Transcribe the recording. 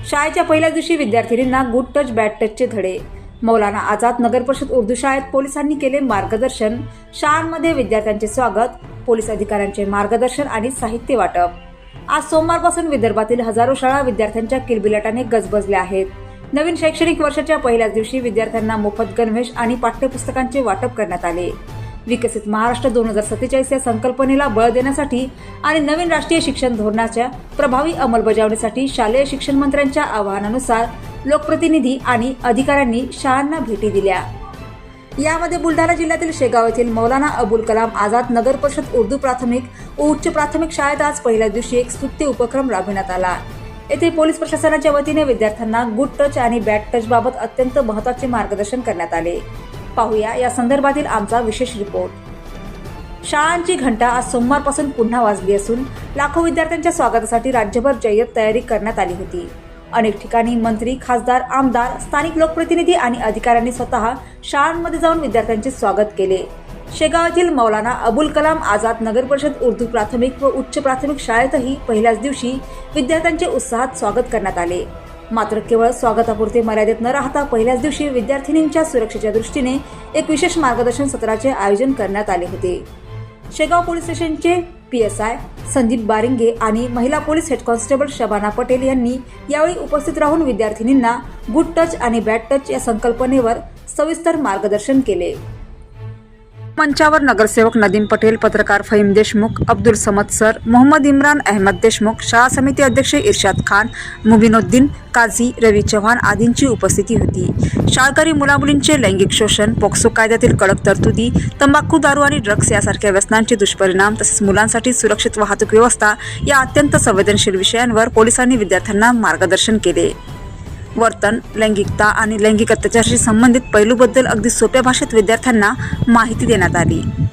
शाळेच्या पहिल्याच दिवशी विद्यार्थिनींना गुड टच बॅड टचचे धडे. मौलाना आझाद नगर परिषद उर्दू शाळेत पोलिसांनी केले मार्गदर्शन. शाळांमध्ये विद्यार्थ्यांचे स्वागत, पोलीस अधिकाऱ्यांचे मार्गदर्शन आणि साहित्य वाटप. आज सोमवारपासून विदर्भातील हजारो शाळा विद्यार्थ्यांच्या किलबिलाटाने गजबजल्या आहेत. नवीन शैक्षणिक वर्षाच्या पहिल्याच दिवशी विद्यार्थ्यांना मोफत गणवेश आणि पाठ्यपुस्तकांचे वाटप करण्यात आले. विकसित महाराष्ट्र 2047 या संकल्पनेला बळ देण्यासाठी आणि नवीन राष्ट्रीय शिक्षण धोरणाच्या प्रभावी अंमलबजावणीसाठी शालेय शिक्षण मंत्र्यांच्या आवाहनानुसार लोकप्रतिनिधी आणि अधिकाऱ्यांनी शाळांना भेटी दिल्या. यामध्ये बुलढाणा जिल्ह्यातील शेगाव येथील मौलाना अबुल कलाम आझाद नगर परिषद उर्दू प्राथमिक व उच्च प्राथमिक शाळेत आज पहिल्या दिवशी एक स्तुत्य उपक्रम राबविण्यात आला. येथे पोलीस प्रशासनाच्या वतीने विद्यार्थ्यांना गुड टच आणि बॅड टच बाबत अत्यंत महत्त्वाचे मार्गदर्शन करण्यात आले. पाहूया या संदर्भातील आमचा विशेष रिपोर्ट. शाळांची घंटा आज सोमवारपासून पुन्हा वाजली असून लाखो विद्यार्थ्यांच्या स्वागतासाठी राज्यभर जय्यत तयारी करण्यात आली होती. अनेक ठिकाणी मंत्री, खासदार, आमदार, स्थानिक लोकप्रतिनिधी आणि अधिकाऱ्यांनी स्वतः शाळांमध्ये जाऊन विद्यार्थ्यांचे स्वागत केले. शेगाव येथील मौलाना अबुल कलाम आझाद नगर परिषद उर्दू प्राथमिक व उच्च प्राथमिक शाळेतही पहिल्याच दिवशी विद्यार्थ्यांचे उत्साहात स्वागत करण्यात आले. मात्र केवळ स्वागतापुरते मर्यादित न राहता पहिल्याच दिवशी विद्यार्थिनींच्या सुरक्षेच्या दृष्टीने एक विशेष मार्गदर्शन सत्राचे आयोजन करण्यात आले होते. शेगाव पोलीस स्टेशनचे PSI संदीप बारिंगे आणि महिला police head constable Shabana Patel यांनी यावेळी उपस्थित राहून विद्यार्थिनींना गुड टच आणि बॅड टच या संकल्पनेवर सविस्तर मार्गदर्शन केले. मंचावर नगरसेवक नदीम पटेल, पत्रकार फहीम देशमुख, अब्दुल समद सर, मोहम्मद इम्रान अहमद देशमुख, शाळा समिती अध्यक्ष इर्शाद खान, मुबिनुद्दीन, काझी, रवी चव्हाण आदींची उपस्थिती होती. शाळकरी मुलामुलींचे लैंगिक शोषण, पोक्सो कायद्यातील कडक तरतुदी, तंबाखू, दारू आणि ड्रग्स यासारख्या व्यसनांचे दुष्परिणाम तसेच मुलांसाठी सुरक्षित वाहतूक व्यवस्था या अत्यंत संवेदनशील विषयांवर पोलिसांनी विद्यार्थ्यांना मार्गदर्शन केले. वर्तन, लैंगिकता आणि लैंगिक अत्याचाराशी संबंधित पैलूबद्दल अगदी सोप्या भाषेत विद्यार्थ्यांना माहिती देण्यात आली.